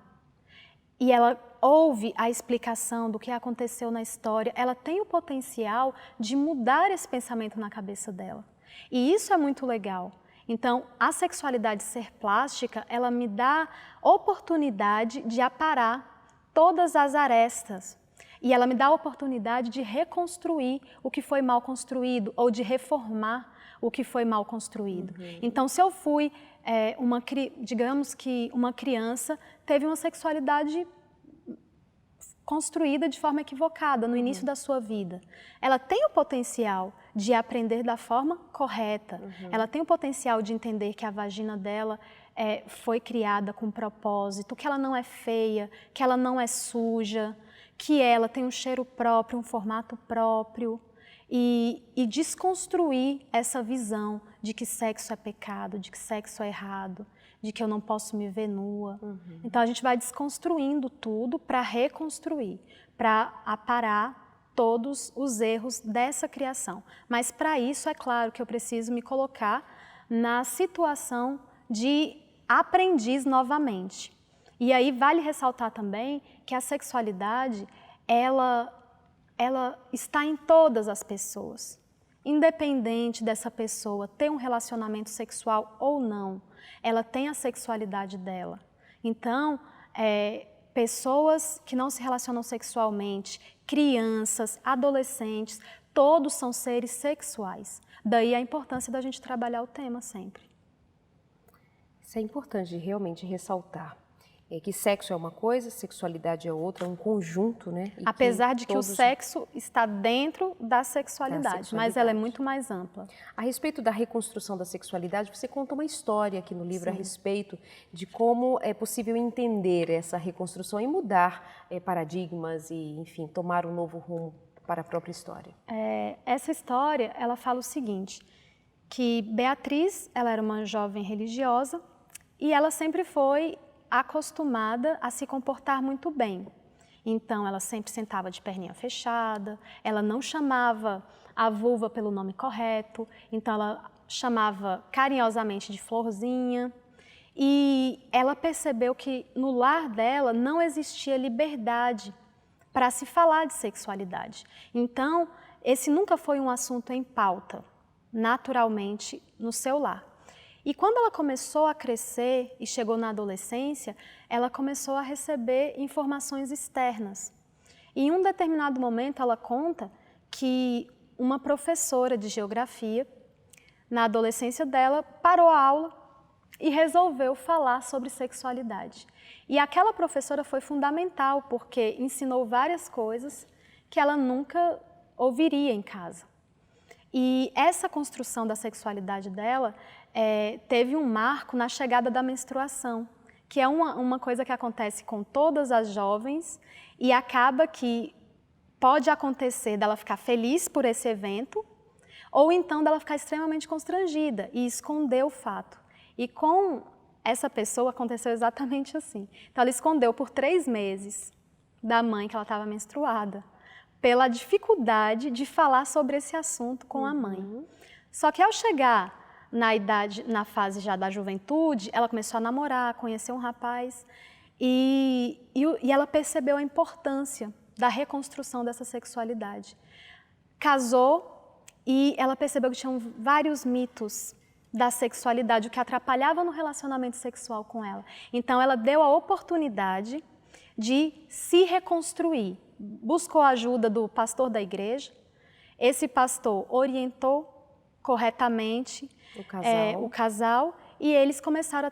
e ela ouve a explicação do que aconteceu na história, ela tem o potencial de mudar esse pensamento na cabeça dela. E isso é muito legal. Então, a sexualidade ser plástica, ela me dá oportunidade de aparar todas as arestas. E ela me dá a oportunidade de reconstruir o que foi mal construído ou de reformar o que foi mal construído. Então, se eu fui, digamos que uma criança teve uma sexualidade construída de forma equivocada no início da sua vida, ela tem o potencial de aprender da forma correta, ela tem o potencial de entender que a vagina dela foi criada com propósito, que ela não é feia, que ela não é suja, que ela tem um cheiro próprio, um formato próprio, e desconstruir essa visão de que sexo é pecado, de que sexo é errado, de que eu não posso me ver nua. Então a gente vai desconstruindo tudo para reconstruir, para aparar todos os erros dessa criação. Mas para isso é claro que eu preciso me colocar na situação de aprendiz novamente. E aí vale ressaltar também que a sexualidade, ela está em todas as pessoas. Independente dessa pessoa ter um relacionamento sexual ou não, ela tem a sexualidade dela. Então, pessoas que não se relacionam sexualmente, crianças, adolescentes, todos são seres sexuais. Daí a importância da gente trabalhar o tema sempre. Isso é importante realmente ressaltar. É que sexo é uma coisa, sexualidade é outra, é um conjunto, né? E apesar de que o sexo está dentro da sexualidade, mas ela é muito mais ampla. A respeito da reconstrução da sexualidade, você conta uma história aqui no livro a respeito de como é possível entender essa reconstrução e mudar paradigmas e, enfim, tomar um novo rumo para a própria história. Essa história, ela fala o seguinte, que Beatriz, ela era uma jovem religiosa e ela sempre foi acostumada a se comportar muito bem. Então, ela sempre sentava de perninha fechada, ela não chamava a vulva pelo nome correto, então ela chamava carinhosamente de florzinha. E ela percebeu que no lar dela não existia liberdade para se falar de sexualidade. Então, esse nunca foi um assunto em pauta, naturalmente, no seu lar. E quando ela começou a crescer e chegou na adolescência, ela começou a receber informações externas. E em um determinado momento ela conta que uma professora de geografia, na adolescência dela, parou a aula e resolveu falar sobre sexualidade. E aquela professora foi fundamental porque ensinou várias coisas que ela nunca ouviria em casa. E essa construção da sexualidade dela teve um marco na chegada da menstruação, que é uma coisa que acontece com todas as jovens e acaba que pode acontecer dela ficar feliz por esse evento ou então dela ficar extremamente constrangida e esconder o fato. E com essa pessoa aconteceu exatamente assim. Então ela escondeu por 3 meses da mãe que ela estava menstruada, pela dificuldade de falar sobre esse assunto com a mãe. Só que ao chegar na fase já da juventude, ela começou a namorar, conhecer um rapaz e ela percebeu a importância da reconstrução dessa sexualidade. Casou e ela percebeu que tinham vários mitos da sexualidade, o que atrapalhava no relacionamento sexual com ela. Então ela deu a oportunidade de se reconstruir. Buscou a ajuda do pastor da igreja, esse pastor orientou corretamente o casal e eles começaram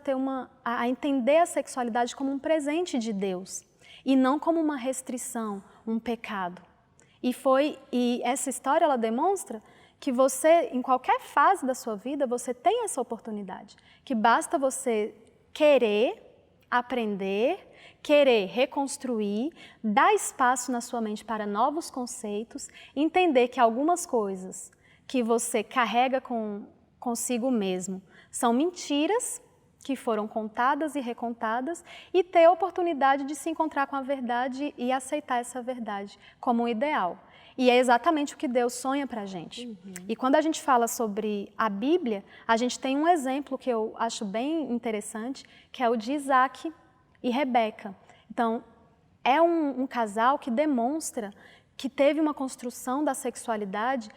a entender a sexualidade como um presente de Deus e não como uma restrição, um pecado. E essa história ela demonstra que você, em qualquer fase da sua vida, você tem essa oportunidade, que basta você querer aprender, querer reconstruir, dar espaço na sua mente para novos conceitos, entender que algumas coisas que você carrega consigo mesmo são mentiras que foram contadas e recontadas e ter a oportunidade de se encontrar com a verdade e aceitar essa verdade como um ideal. E é exatamente o que Deus sonha para a gente. E quando a gente fala sobre a Bíblia, a gente tem um exemplo que eu acho bem interessante, que é o de Isaac e Rebeca. Então, é um casal que demonstra que teve uma construção da sexualidade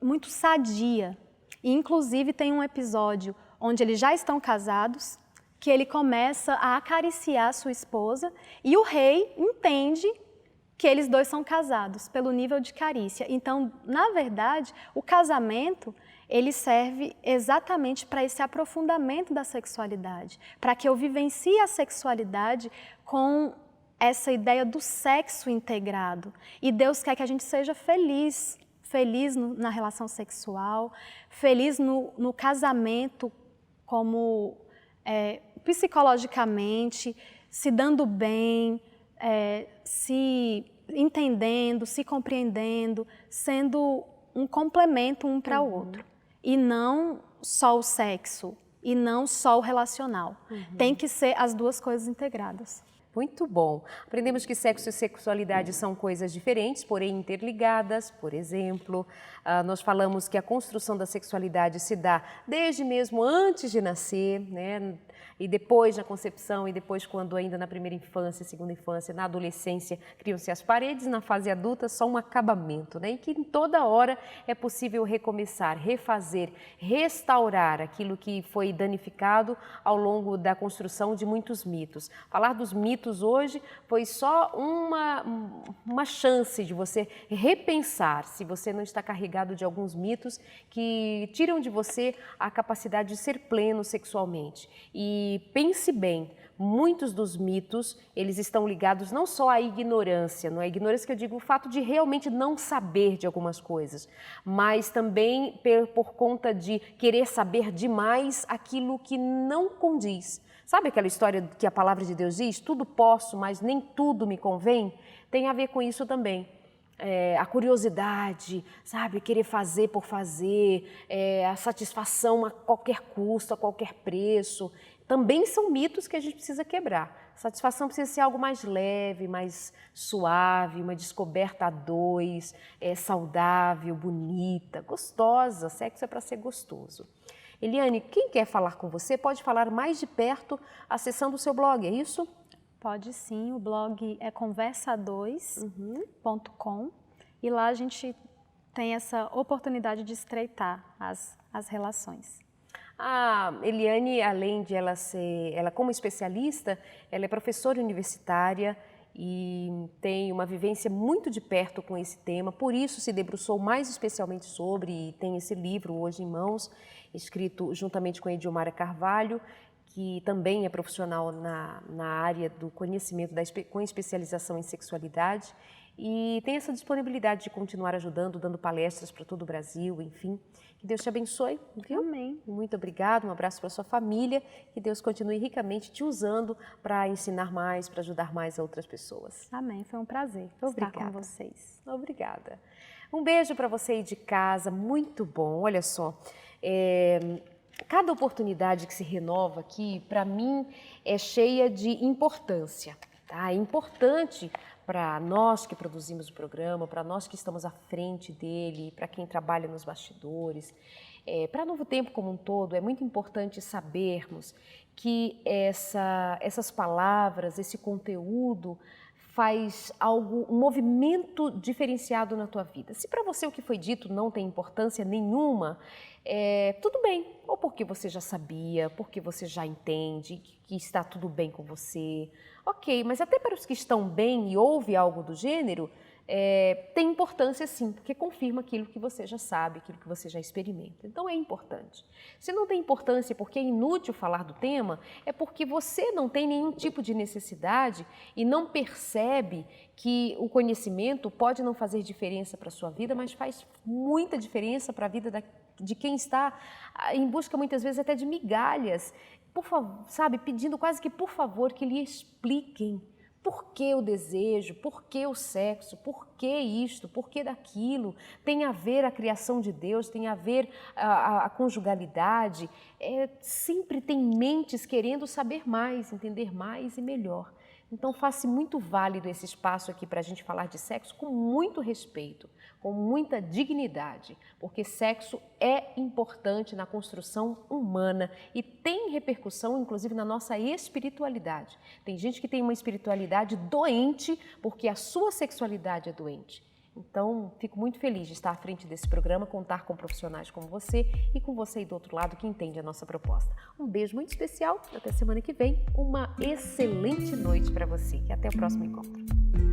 muito sadia. E, inclusive, tem um episódio onde eles já estão casados, que ele começa a acariciar sua esposa e o rei entende que eles dois são casados pelo nível de carícia. Então, na verdade, o casamento ele serve exatamente para esse aprofundamento da sexualidade, para que eu vivencie a sexualidade com essa ideia do sexo integrado. E Deus quer que a gente seja feliz na relação sexual, feliz no casamento, como psicologicamente, se dando bem, se entendendo, se compreendendo, sendo um complemento um para o outro. E não só o sexo, e não só o relacional. Tem que ser as duas coisas integradas. Muito bom. Aprendemos que sexo e sexualidade são coisas diferentes, porém interligadas. Por exemplo, nós falamos que a construção da sexualidade se dá desde mesmo antes de nascer, né? E depois na concepção, e depois quando ainda na primeira infância, segunda infância, na adolescência, criam-se as paredes, na fase adulta só um acabamento, né? E que em toda hora é possível recomeçar, refazer, restaurar aquilo que foi danificado ao longo da construção de muitos mitos. Falar dos mitos hoje foi só uma chance de você repensar se você não está carregado de alguns mitos que tiram de você a capacidade de ser pleno sexualmente. E pense bem, muitos dos mitos, eles estão ligados não só à ignorância, não é ignorância que eu digo o fato de realmente não saber de algumas coisas, mas também por conta de querer saber demais aquilo que não condiz. Sabe aquela história que a palavra de Deus diz, tudo posso, mas nem tudo me convém? Tem a ver com isso também. A curiosidade, sabe, querer fazer por fazer, a satisfação a qualquer custo, a qualquer preço, também são mitos que a gente precisa quebrar. Satisfação precisa ser algo mais leve, mais suave, uma descoberta a dois, saudável, bonita, gostosa. Sexo é para ser gostoso. Eliane, quem quer falar com você pode falar mais de perto acessando o seu blog, é isso? Pode sim, o blog é conversa2.com e lá a gente tem essa oportunidade de estreitar as relações. A Eliane, além de ela como especialista, ela é professora universitária e tem uma vivência muito de perto com esse tema, por isso se debruçou mais especialmente sobre e tem esse livro hoje em mãos, escrito juntamente com a Edilmara Carvalho, que também é profissional na área do conhecimento com especialização em sexualidade e tem essa disponibilidade de continuar ajudando, dando palestras para todo o Brasil, enfim. Que Deus te abençoe, viu? Amém. Muito obrigada, um abraço para a sua família, que Deus continue ricamente te usando para ensinar mais, para ajudar mais a outras pessoas. Amém, foi um prazer estar com vocês. Obrigada. Um beijo para você aí de casa, muito bom, olha só. Cada oportunidade que se renova aqui, para mim, é cheia de importância. Tá? É importante para nós que produzimos o programa, para nós que estamos à frente dele, para quem trabalha nos bastidores, para Novo Tempo como um todo, é muito importante sabermos que essas palavras, esse conteúdo faz um movimento diferenciado na tua vida. Se para você o que foi dito não tem importância nenhuma, tudo bem, ou porque você já sabia, porque você já entende que está tudo bem com você, ok, mas até para os que estão bem e ouve algo do gênero, tem importância sim, porque confirma aquilo que você já sabe, aquilo que você já experimenta. Então é importante. Se não tem importância porque é inútil falar do tema, é porque você não tem nenhum tipo de necessidade e não percebe que o conhecimento pode não fazer diferença para a sua vida, mas faz muita diferença para a vida de quem está em busca muitas vezes até de migalhas, por favor, sabe, pedindo quase que por favor que lhe expliquem por que o desejo, por que o sexo, por que isto, por que daquilo, tem a ver a criação de Deus, tem a ver a conjugalidade, sempre tem mentes querendo saber mais, entender mais e melhor. Então faz-se muito válido esse espaço aqui para a gente falar de sexo com muito respeito, com muita dignidade, porque sexo é importante na construção humana e tem repercussão inclusive na nossa espiritualidade. Tem gente que tem uma espiritualidade doente porque a sua sexualidade é doente. Então, fico muito feliz de estar à frente desse programa, contar com profissionais como você e com você aí do outro lado que entende a nossa proposta. Um beijo muito especial, até semana que vem, uma excelente noite para você e até o próximo encontro.